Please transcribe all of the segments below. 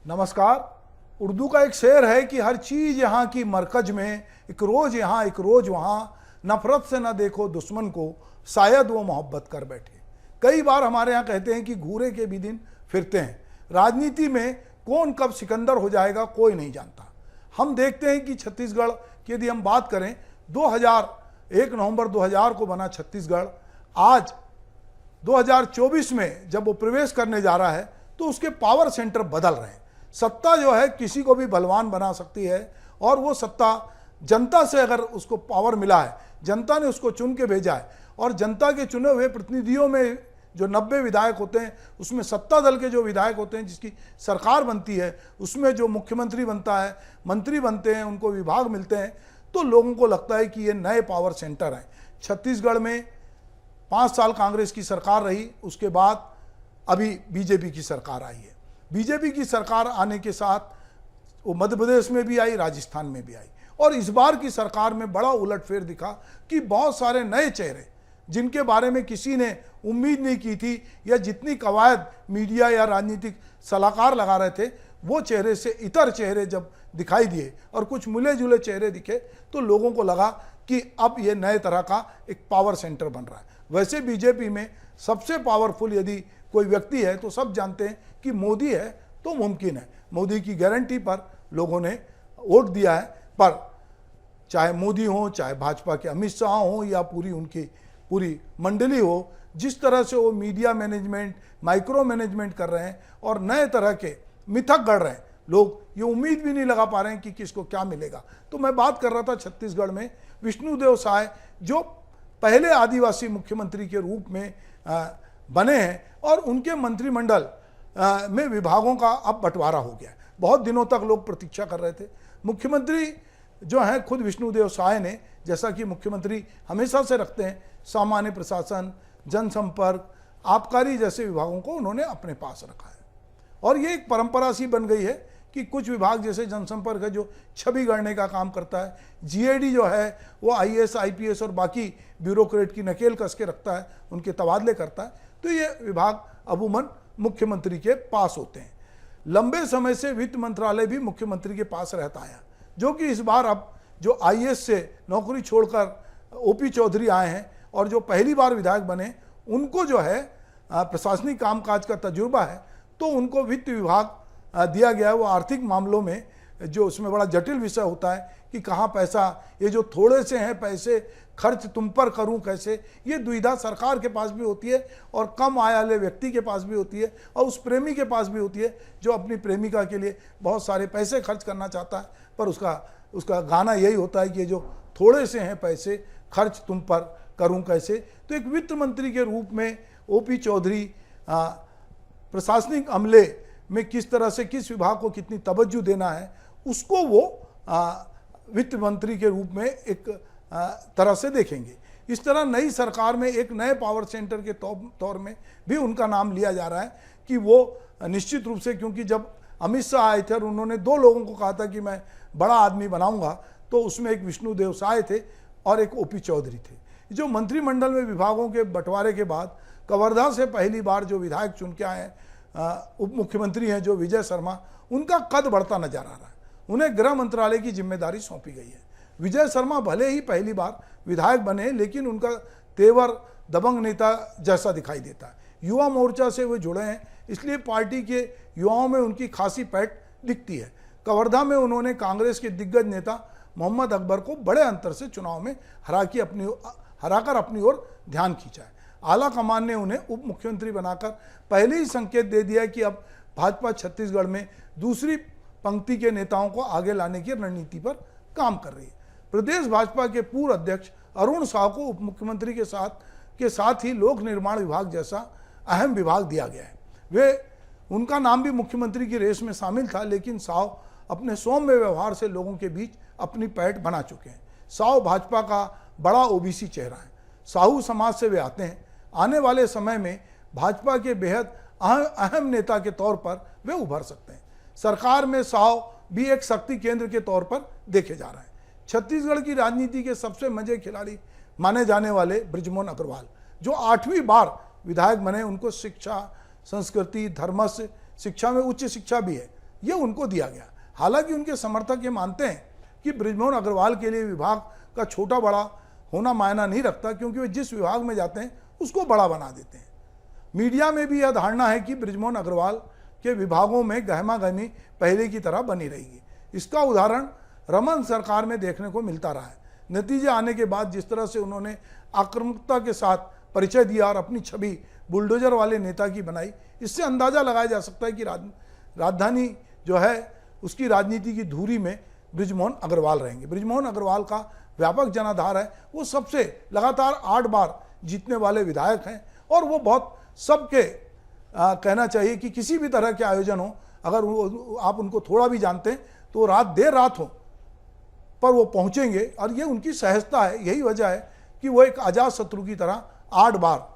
नमस्कार। उर्दू का एक शेर है कि हर चीज़ यहाँ की मरकज में, एक रोज़ यहाँ एक रोज़ वहाँ, नफ़रत से न देखो दुश्मन को, शायद वो मोहब्बत कर बैठे। कई बार हमारे यहाँ कहते हैं कि घूरे के भी दिन फिरते हैं। राजनीति में कौन कब सिकंदर हो जाएगा कोई नहीं जानता। हम देखते हैं कि छत्तीसगढ़ की यदि हम बात करें, 1 नवंबर 2000 को बना छत्तीसगढ़, आज 2024 में जब वो प्रवेश करने जा रहा है तो उसके पावर सेंटर बदल रहे हैं। सत्ता जो है किसी को भी बलवान बना सकती है, और वो सत्ता जनता से अगर उसको पावर मिला है, जनता ने उसको चुन के भेजा है, और जनता के चुने हुए प्रतिनिधियों में जो 90 विधायक होते हैं, उसमें सत्ता दल के जो विधायक होते हैं, जिसकी सरकार बनती है, उसमें जो मुख्यमंत्री बनता है, मंत्री बनते हैं, उनको विभाग मिलते हैं, तो लोगों को लगता है कि ये नए पावर सेंटर हैं। छत्तीसगढ़ में 5 साल कांग्रेस की सरकार रही, उसके बाद अभी बीजेपी की सरकार आई है। बीजेपी की सरकार आने के साथ वो मध्य प्रदेश में भी आई, राजस्थान में भी आई, और इस बार की सरकार में बड़ा उलटफेर दिखा कि बहुत सारे नए चेहरे जिनके बारे में किसी ने उम्मीद नहीं की थी, या जितनी कवायद मीडिया या राजनीतिक सलाहकार लगा रहे थे, वो चेहरे से इतर चेहरे जब दिखाई दिए और कुछ मिले जुले चेहरे दिखे, तो लोगों को लगा कि अब ये नए तरह का एक पावर सेंटर बन रहा है। वैसे बीजेपी में सबसे पावरफुल यदि कोई व्यक्ति है तो सब जानते हैं कि मोदी है, तो मुमकिन है। मोदी की गारंटी पर लोगों ने वोट दिया है। पर चाहे मोदी हो, चाहे भाजपा के अमित शाह हो, या उनकी पूरी मंडली हो, जिस तरह से वो मीडिया मैनेजमेंट, माइक्रो मैनेजमेंट कर रहे हैं और नए तरह के मिथक गढ़ रहे हैं, लोग ये उम्मीद भी नहीं लगा पा रहे हैं कि किसको क्या मिलेगा। तो मैं बात कर रहा था छत्तीसगढ़ में विष्णुदेव साय, जो पहले आदिवासी मुख्यमंत्री के रूप में बने हैं, और उनके मंत्रिमंडल में विभागों का अब बंटवारा हो गया है। बहुत दिनों तक लोग प्रतीक्षा कर रहे थे। मुख्यमंत्री जो हैं खुद विष्णुदेव साय ने, जैसा कि मुख्यमंत्री हमेशा से रखते हैं, सामान्य प्रशासन, जनसंपर्क, आबकारी जैसे विभागों को उन्होंने अपने पास रखा है। और ये एक परंपरा सी बन गई है कि कुछ विभाग जैसे जनसंपर्क है जो छवि गढ़ने का काम करता है, जीएडी जो है वो आईएएस, आईपीएस और बाकी ब्यूरोक्रेट की नकेल कस के रखता है, उनके तबादले करता है। तो ये विभाग अमूमन मुख्यमंत्री के पास होते हैं। लंबे समय से वित्त मंत्रालय भी मुख्यमंत्री के पास रहता है, जो कि इस बार अब जो आईएएस से नौकरी छोड़कर ओपी चौधरी आए हैं और जो पहली बार विधायक बने, उनको जो है प्रशासनिक कामकाज का तजुर्बा है, तो उनको वित्त विभाग दिया गया है। वो आर्थिक मामलों में जो उसमें बड़ा जटिल विषय होता है कि कहाँ पैसा, ये जो थोड़े से हैं पैसे खर्च तुम पर करूं कैसे, ये दुविधा सरकार के पास भी होती है और कम आय वाले व्यक्ति के पास भी होती है, और उस प्रेमी के पास भी होती है जो अपनी प्रेमिका के लिए बहुत सारे पैसे खर्च करना चाहता है, पर उसका गाना यही होता है कि ये जो थोड़े से हैं पैसे खर्च तुम पर करूं कैसे। तो एक वित्त मंत्री के रूप में ओपी चौधरी प्रशासनिक अमले में किस तरह से किस विभाग को कितनी तवज्जो देना है, उसको वो वित्त मंत्री के रूप में एक तरह से देखेंगे। इस तरह नई सरकार में एक नए पावर सेंटर के तौर में भी उनका नाम लिया जा रहा है कि वो निश्चित रूप से, क्योंकि जब अमित शाह आए थे और उन्होंने 2 लोगों को कहा था कि मैं बड़ा आदमी बनाऊंगा, तो उसमें एक विष्णुदेव साय थे और एक ओपी चौधरी थे। जो मंत्रिमंडल में विभागों के बंटवारे के बाद कवर्धा से पहली बार जो विधायक चुन के आए उप मुख्यमंत्री हैं जो विजय शर्मा, उनका कद बढ़ता नजर आ रहा है। उन्हें गृह मंत्रालय की जिम्मेदारी सौंपी गई है। विजय शर्मा भले ही पहली बार विधायक बने, लेकिन उनका तेवर दबंग नेता जैसा दिखाई देता है। युवा मोर्चा से वे जुड़े हैं, इसलिए पार्टी के युवाओं में उनकी खासी पैठ दिखती है। कवर्धा में उन्होंने कांग्रेस के दिग्गज नेता मोहम्मद अकबर को बड़े अंतर से चुनाव में हराकर अपनी ओर ध्यान खींचा है। आला कमान ने उन्हें उप मुख्यमंत्री बनाकर पहले ही संकेत दे दिया कि अब भाजपा छत्तीसगढ़ में दूसरी पंक्ति के नेताओं को आगे लाने की रणनीति पर काम कर रही है। प्रदेश भाजपा के पूर्व अध्यक्ष अरुण साव को उप मुख्यमंत्री के साथ ही लोक निर्माण विभाग जैसा अहम विभाग दिया गया है। उनका नाम भी मुख्यमंत्री की रेस में शामिल था, लेकिन साव अपने सौम्य व्यवहार से लोगों के बीच अपनी पैठ बना चुके हैं। साव भाजपा का बड़ा ओबीसी चेहरा है। साहू समाज से वे आते हैं। आने वाले समय में भाजपा के बेहद अहम नेता के तौर पर वे उभर सकते हैं। सरकार में साव भी एक शक्ति केंद्र के तौर पर देखे जा रहे हैं। छत्तीसगढ़ की राजनीति के सबसे मजे खिलाड़ी माने जाने वाले बृजमोहन अग्रवाल, जो 8वीं बार विधायक बने, उनको शिक्षा, संस्कृति, धर्म से शिक्षा में उच्च शिक्षा भी है, ये उनको दिया गया। हालांकि उनके समर्थक ये मानते हैं कि बृजमोहन अग्रवाल के लिए विभाग का छोटा बड़ा होना मायना नहीं रखता, क्योंकि वे जिस विभाग में जाते हैं उसको बड़ा बना देते हैं। मीडिया में भी यह धारणा है कि बृजमोहन अग्रवाल के विभागों में गहमा गहमी पहले की तरह बनी रहेगी। इसका उदाहरण रमन सरकार में देखने को मिलता रहा है। नतीजे आने के बाद जिस तरह से उन्होंने आक्रामकता के साथ परिचय दिया और अपनी छवि बुलडोजर वाले नेता की बनाई, इससे अंदाजा लगाया जा सकता है कि राजधानी जो है उसकी राजनीति की धुरी में बृजमोहन अग्रवाल रहेंगे। बृजमोहन अग्रवाल का व्यापक जनाधार है, वो सबसे लगातार 8 बार जीतने वाले विधायक हैं और वो बहुत सबके कहना चाहिए कि किसी भी तरह के आयोजन हो, अगर आप उनको थोड़ा भी जानते हैं तो देर रात हो पर वो पहुंचेंगे, और ये उनकी सहजता है। यही वजह है कि वो एक अजात शत्रु की तरह 8 बार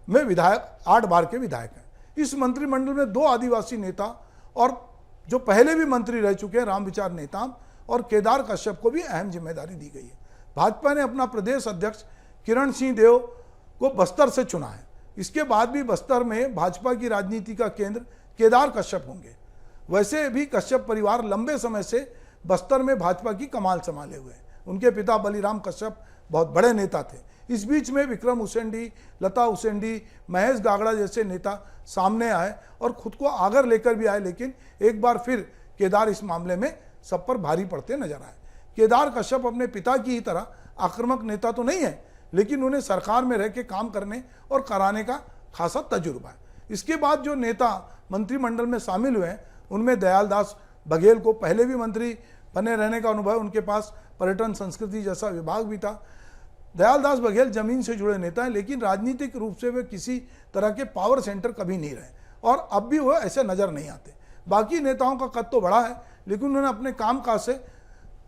में विधायक 8 बार के विधायक हैं। इस मंत्रिमंडल में 2 आदिवासी नेता और जो पहले भी मंत्री रह चुके हैं रामविचार नेताम और केदार कश्यप को भी अहम जिम्मेदारी दी गई है। भाजपा ने अपना प्रदेश अध्यक्ष किरण सिंह देव को बस्तर से चुना है। इसके बाद भी बस्तर में भाजपा की राजनीति का केंद्र केदार कश्यप होंगे। वैसे भी कश्यप परिवार लंबे समय से बस्तर में भाजपा की कमान संभाले हुए हैं। उनके पिता बलिराम कश्यप बहुत बड़े नेता थे। इस बीच में विक्रम उसेंडी, लता उसेंडी, महेश गागड़ा जैसे नेता सामने आए और खुद को आगर लेकर भी आए, लेकिन एक बार फिर केदार इस मामले में सब पर भारी पड़ते नजर आए। केदार कश्यप अपने पिता की ही तरह आक्रामक नेता तो नहीं है, लेकिन उन्हें सरकार में रह के काम करने और कराने का खासा तजुर्बा है। इसके बाद जो नेता मंत्रिमंडल में शामिल हुए हैं उनमें दयालदास बघेल को पहले भी मंत्री बने रहने का अनुभव, उनके पास पर्यटन संस्कृति जैसा विभाग भी था। दयालदास बघेल जमीन से जुड़े नेता हैं, लेकिन राजनीतिक रूप से वे किसी तरह के पावर सेंटर कभी नहीं रहे और अब भी वह ऐसे नजर नहीं आते। बाकी नेताओं का कद तो बड़ा है, लेकिन उन्होंने अपने कामकाज से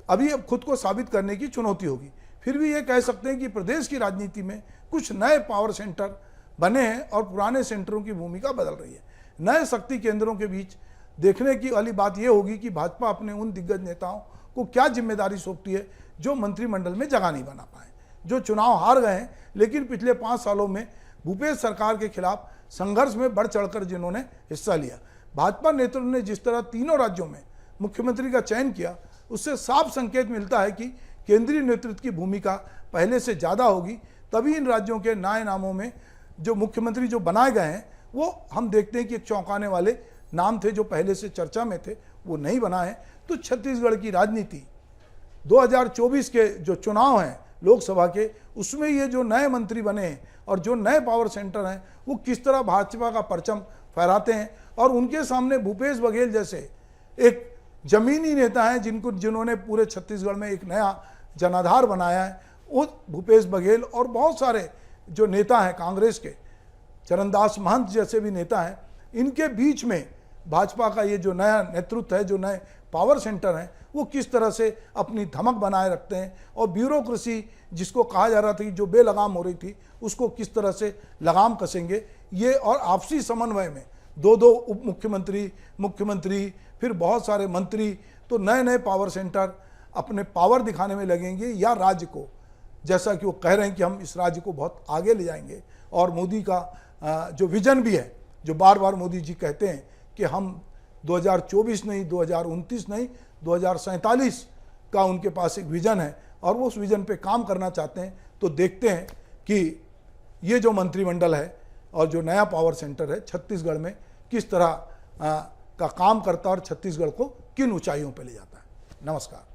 अभी अब खुद को साबित करने की चुनौती होगी। फिर भी ये कह सकते हैं कि प्रदेश की राजनीति में कुछ नए पावर सेंटर बने हैं और पुराने सेंटरों की भूमिका बदल रही है। नए शक्ति केंद्रों के बीच देखने की वाली बात यह होगी कि भाजपा अपने उन दिग्गज नेताओं को क्या जिम्मेदारी सौंपती है जो मंत्रिमंडल में जगह नहीं बना पाए, जो चुनाव हार गए हैं, लेकिन पिछले 5 सालों में भूपेश सरकार के खिलाफ संघर्ष में बढ़ चढ़कर जिन्होंने हिस्सा लिया। भाजपा नेतृत्व ने जिस तरह तीनों राज्यों में मुख्यमंत्री का चयन किया, उससे साफ संकेत मिलता है कि केंद्रीय नेतृत्व की भूमिका पहले से ज़्यादा होगी। तभी इन राज्यों के नए नामों में जो मुख्यमंत्री जो बनाए गए हैं वो हम देखते हैं कि एक चौंकाने वाले नाम थे जो पहले से चर्चा में थे, वो नहीं बनाए। तो छत्तीसगढ़ की राजनीति 2024 के जो चुनाव हैं लोकसभा के, उसमें ये जो नए मंत्री बने हैं और जो नए पावर सेंटर हैं वो किस तरह भाजपा का परचम फहराते हैं, और उनके सामने भूपेश बघेल जैसे एक जमीनी नेता हैं जिन्होंने पूरे छत्तीसगढ़ में एक नया जनाधार बनाया है, वो भूपेश बघेल और बहुत सारे जो नेता हैं कांग्रेस के, चरणदास महंत जैसे भी नेता हैं, इनके बीच में भाजपा का ये जो नया नेतृत्व है, जो नए पावर सेंटर हैं, वो किस तरह से अपनी धमक बनाए रखते हैं और ब्यूरोक्रेसी जिसको कहा जा रहा था कि जो बेलगाम हो रही थी उसको किस तरह से लगाम कसेंगे ये, और आपसी समन्वय में 2-2 उप मुख्यमंत्री, मुख्यमंत्री, फिर बहुत सारे मंत्री, तो नए नए पावर सेंटर अपने पावर दिखाने में लगेंगे या राज्य को, जैसा कि वो कह रहे हैं कि हम इस राज्य को बहुत आगे ले जाएंगे। और मोदी का जो विजन भी है, जो बार बार मोदी जी कहते हैं कि हम 2024 नहीं, 2029 नहीं, 2047 का उनके पास एक विजन है और वो उस विजन पे काम करना चाहते हैं। तो देखते हैं कि ये जो मंत्रिमंडल है और जो नया पावर सेंटर है छत्तीसगढ़ में किस तरह का काम करता है और छत्तीसगढ़ को किन ऊंचाइयों पे ले जाता है। नमस्कार।